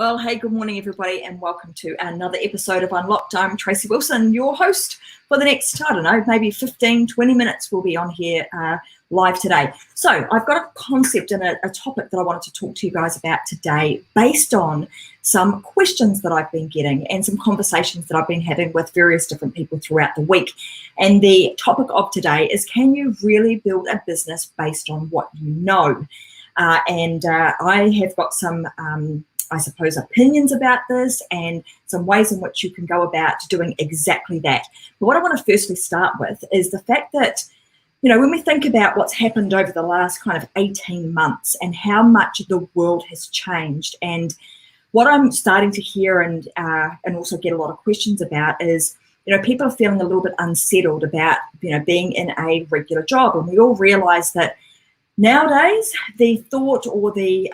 Well, hey, good morning, everybody, and welcome to another episode of Unlocked. I'm Tracy Wilson, your host for the next, maybe 15, 20 minutes. We'll be on here live today. So I've got a concept and a topic that I wanted to talk to you guys about today based on some questions that I've been getting and some conversations that I've been having with various different people throughout the week. And the topic of today is, can you really build a business based on what you know? I have got some opinions about this and some ways in which you can go about doing exactly that. But what I want to firstly start with is the fact that, when we think about what's happened over the last kind of 18 months and how much the world has changed, and what I'm starting to hear and also get a lot of questions about is, people are feeling a little bit unsettled about, being in a regular job. And we all realize that nowadays, the thought or the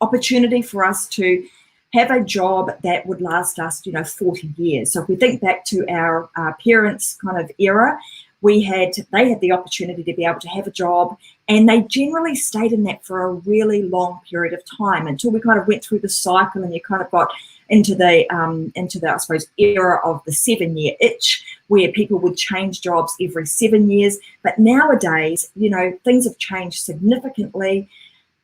opportunity for us to have a job that would last us, 40 years. So if we think back to our parents' kind of era, they had the opportunity to be able to have a job, and they generally stayed in that for a really long period of time until we kind of went through the cycle, and you kind of got into the I suppose era of the 7-year itch, where people would change jobs every 7 years. But nowadays, things have changed significantly.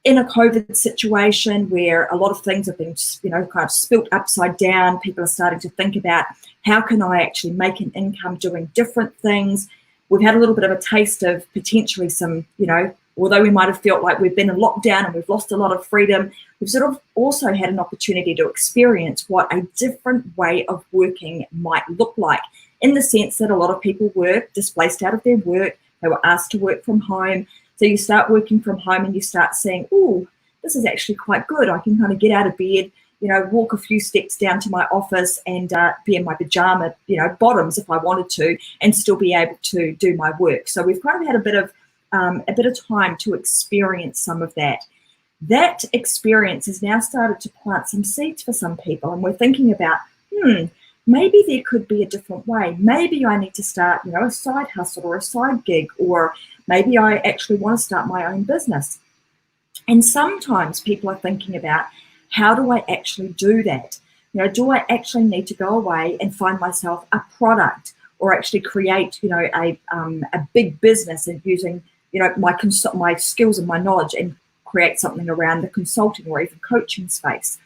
In a COVID situation where a lot of things have been, kind of spilt upside down, people are starting to think about, how can I actually make an income doing different things? We've had a little bit of a taste of potentially some, although we might have felt like we've been in lockdown and we've lost a lot of freedom, we've sort of also had an opportunity to experience what a different way of working might look like, in the sense that a lot of people were displaced out of their work. They were asked to work from home. So you start working from home and you start saying, oh, this is actually quite good. I can kind of get out of bed, walk a few steps down to my office and be in my pajama, bottoms if I wanted to, and still be able to do my work. So we've kind of had a bit of time to experience some of that. That experience has now started to plant some seeds for some people, and we're thinking about, maybe there could be a different way. Maybe I need to start, a side hustle or a side gig, or maybe I actually want to start my own business. And sometimes people are thinking about, how do I actually do that? Do I actually need to go away and find myself a product, or actually create, a big business and using, my skills and my knowledge and create something around the consulting or even coaching space?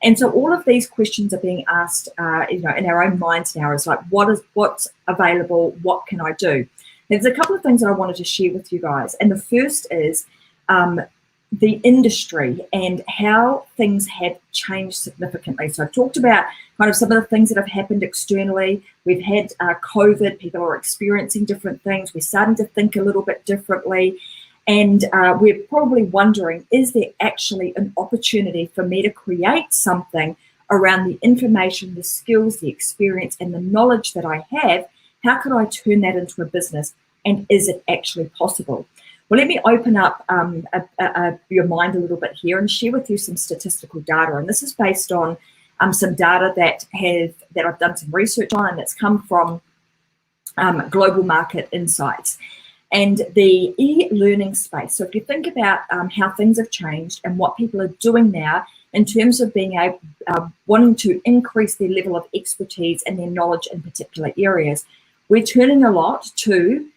And so all of these questions are being asked, in our own minds now. Is like, what's available? What can I do? There's a couple of things that I wanted to share with you guys. And the first is the industry and how things have changed significantly. So I've talked about kind of some of the things that have happened externally. We've had COVID. People are experiencing different things. We're starting to think a little bit differently. And we're probably wondering, is there actually an opportunity for me to create something around the information, the skills, the experience, and the knowledge that I have? How could I turn that into a business, and is it actually possible? Well, let me open up your mind a little bit here and share with you some statistical data. And this is based on some data that I've done some research on, and that's come from Global Market Insights and the e-learning space. So if you think about how things have changed and what people are doing now in terms of being able, wanting to increase their level of expertise and their knowledge in particular areas, we're turning a lot to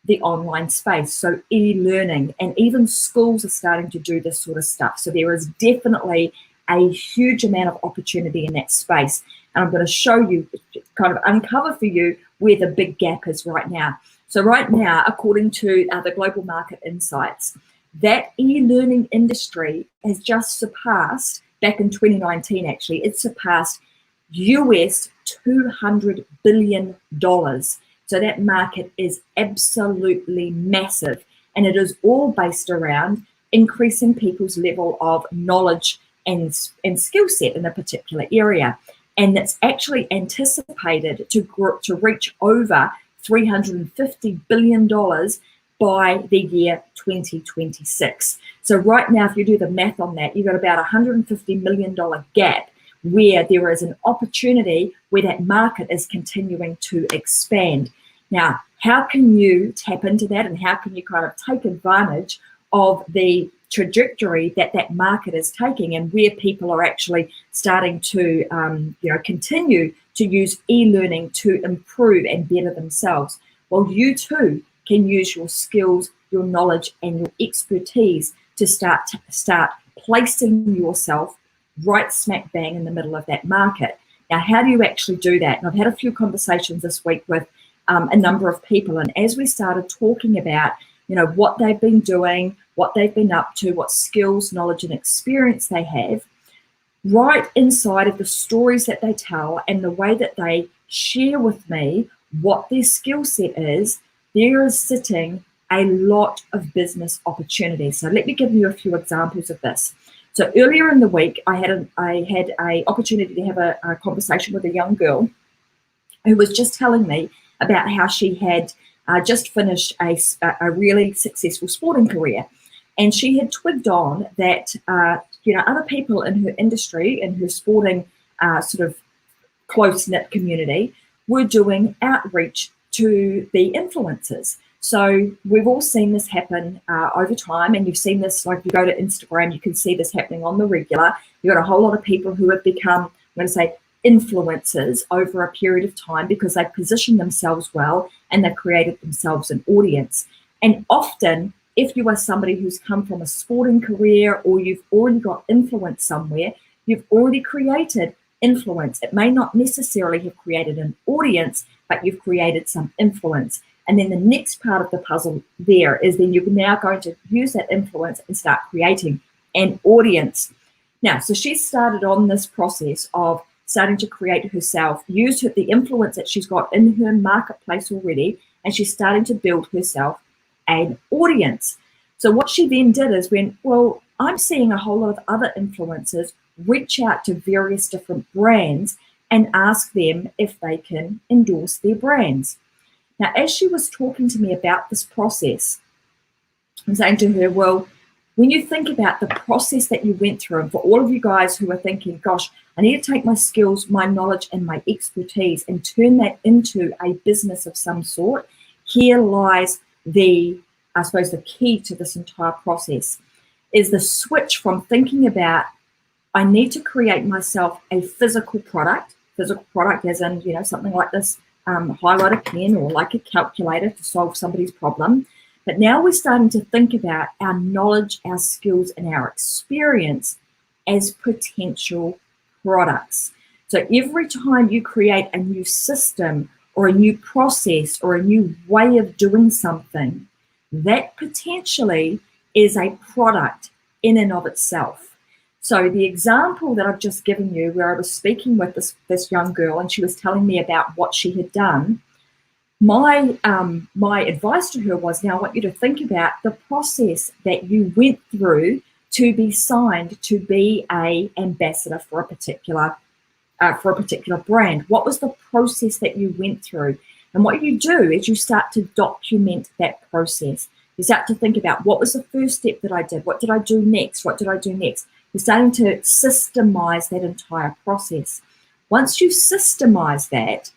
the online space, so e-learning, and even schools are starting to do this sort of stuff. So there is definitely a huge amount of opportunity in that space. And I'm going to show you, kind of uncover for you where the big gap is right now. So right now, according to the Global Market Insights, that e-learning industry has just surpassed, back in 2019 actually, it surpassed US $200 billion. So that market is absolutely massive, and it is all based around increasing people's level of knowledge and skill set in a particular area. And it's actually anticipated to reach over $350 billion by the year 2026. So right now, if you do the math on that, you've got about $150 million gap where there is an opportunity where that market is continuing to expand. Now, how can you tap into that, and how can you kind of take advantage of the trajectory that that market is taking and where people are actually starting to, continue to use e-learning to improve and better themselves. Well, you too can use your skills, your knowledge, and your expertise to start placing yourself right smack bang in the middle of that market. Now, how do you actually do that? And I've had a few conversations this week with a number of people, and as we started talking about, what they've been doing, what they've been up to, what skills, knowledge, and experience they have, right inside of the stories that they tell and the way that they share with me what their skill set is, there is sitting a lot of business opportunities. So let me give you a few examples of this. So earlier in the week, I had a opportunity to have a conversation with a young girl who was just telling me about how she had just finished a really successful sporting career. And she had twigged on that, other people in her industry, in her sporting sort of close-knit community, were doing outreach to the influencers. So we've all seen this happen over time, and you've seen this, like you go to Instagram, you can see this happening on the regular. You've got a whole lot of people who have become, I'm going to say, influencers over a period of time because they've positioned themselves well and they've created themselves an audience. And often, if you are somebody who's come from a sporting career or you've already got influence somewhere, you've already created influence. It may not necessarily have created an audience, but you've created some influence. And then the next part of the puzzle there is then you're now going to use that influence and start creating an audience. Now, so she started on this process of starting to create herself, use the influence that she's got in her marketplace already, and she's starting to build herself an audience. So what she then did is well, I'm seeing a whole lot of other influencers reach out to various different brands and ask them if they can endorse their brands. Now, as she was talking to me about this process, I'm saying to her, well, when you think about the process that you went through, and for all of you guys who are thinking, gosh, I need to take my skills, my knowledge, and my expertise and turn that into a business of some sort, here lies the key to this entire process, is the switch from thinking about, I need to create myself a physical product as in, something like this highlighter pen or like a calculator to solve somebody's problem. But now we're starting to think about our knowledge, our skills, and our experience as potential products. So every time you create a new system or a new process or a new way of doing something, that potentially is a product in and of itself. So the example that I've just given you, where I was speaking with this young girl and she was telling me about what she had done, my advice to her was, now I want you to think about the process that you went through to be signed to be an ambassador for a particular brand. What was the process that you went through? And what you do is you start to document that process. You start to think about, what was the first step that I did? What did I do next? What did I do next? You're starting to systemize that entire process. Once you systemize that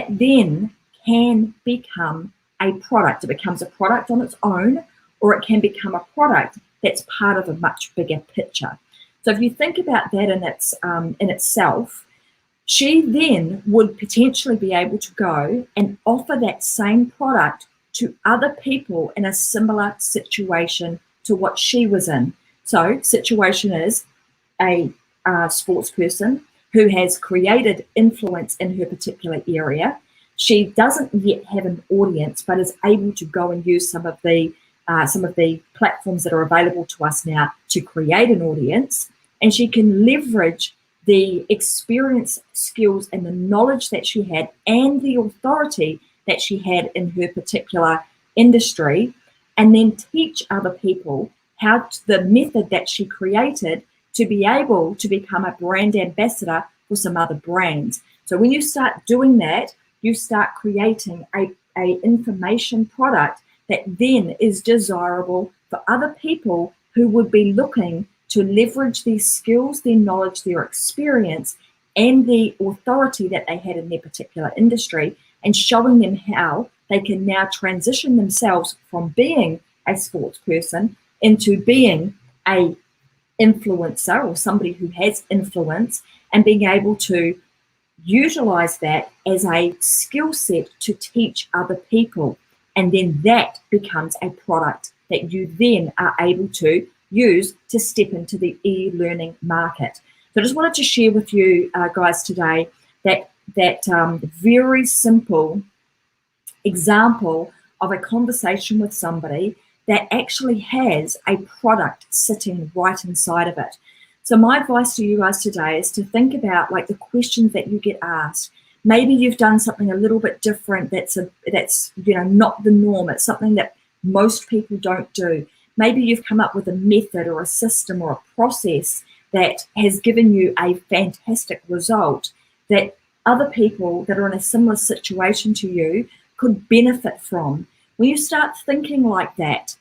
then can become a product. It becomes a product on its own, or it can become a product that's part of a much bigger picture. So if you think about that in itself, she then would potentially be able to go and offer that same product to other people in a similar situation to what she was in. So situation is a sports person who has created influence in her particular area. She doesn't yet have an audience, but is able to go and use some of the platforms that are available to us now to create an audience, and she can leverage the experience, skills, and the knowledge that she had and the authority that she had in her particular industry, and then teach other people the method that she created to be able to become a brand ambassador for some other brands. So when you start doing that, you start creating a information product that then is desirable for other people who would be looking to leverage their skills, their knowledge, their experience, and the authority that they had in their particular industry, and showing them how they can now transition themselves from being a sports person into being a influencer or somebody who has influence, and being able to utilize that as a skill set to teach other people. And then that becomes a product that you then are able to use to step into the e-learning market. So I just wanted to share with you guys today that very simple example of a conversation with somebody that actually has a product sitting right inside of it. So my advice to you guys today is to think about like the questions that you get asked. Maybe you've done something a little bit different that's not the norm. It's something that most people don't do. Maybe you've come up with a method or a system or a process that has given you a fantastic result that other people that are in a similar situation to you could benefit from. When you start thinking like that,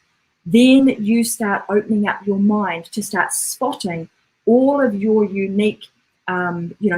then you start opening up your mind to start spotting all of your unique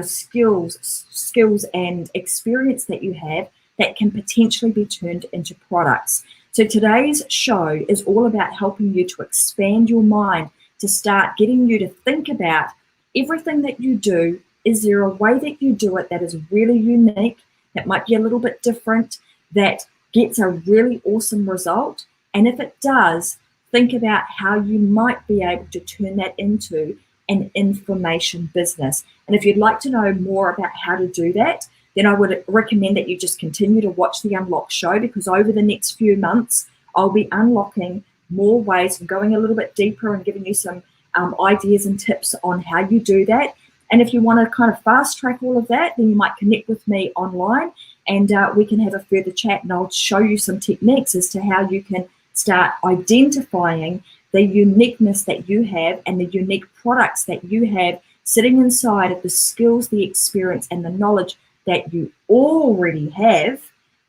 skills and experience that you have that can potentially be turned into products. So today's show is all about helping you to expand your mind, to start getting you to think about everything that you do. Is there a way that you do it that is really unique, that might be a little bit different, that gets a really awesome result? And if it does, think about how you might be able to turn that into an information business. And if you'd like to know more about how to do that, then I would recommend that you just continue to watch the Unlock show, because over the next few months, I'll be unlocking more ways and going a little bit deeper and giving you some ideas and tips on how you do that. And if you want to kind of fast track all of that, then you might connect with me online and we can have a further chat, and I'll show you some techniques as to how you can start identifying the uniqueness that you have and the unique products that you have sitting inside of the skills, the experience, and the knowledge that you already have,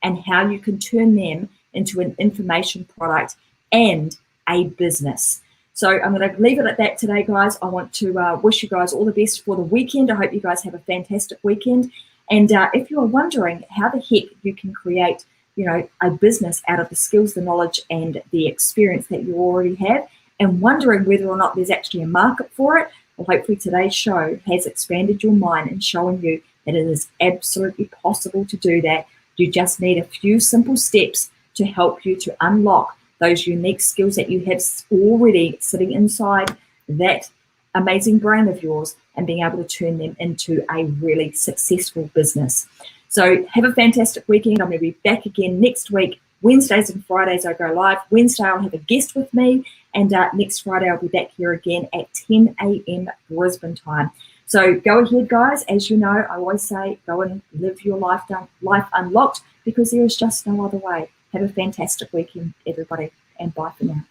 and how you can turn them into an information product and a business. So I'm going to leave it at that today, guys. I want to wish you guys all the best for the weekend. I hope you guys have a fantastic weekend. And if you're wondering how the heck you can create, a business out of the skills, the knowledge, and the experience that you already have, and wondering whether or not there's actually a market for it, well, hopefully today's show has expanded your mind and shown you that it is absolutely possible to do that. You just need a few simple steps to help you to unlock those unique skills that you have already sitting inside that amazing brain of yours, and being able to turn them into a really successful business. So have a fantastic weekend. I'm going to be back again next week. Wednesdays and Fridays I go live. Wednesday I'll have a guest with me, and next Friday I'll be back here again at 10 a.m. Brisbane time. So go ahead, guys. As you know, I always say, go and live your life unlocked, because there is just no other way. Have a fantastic weekend, everybody, and bye for now.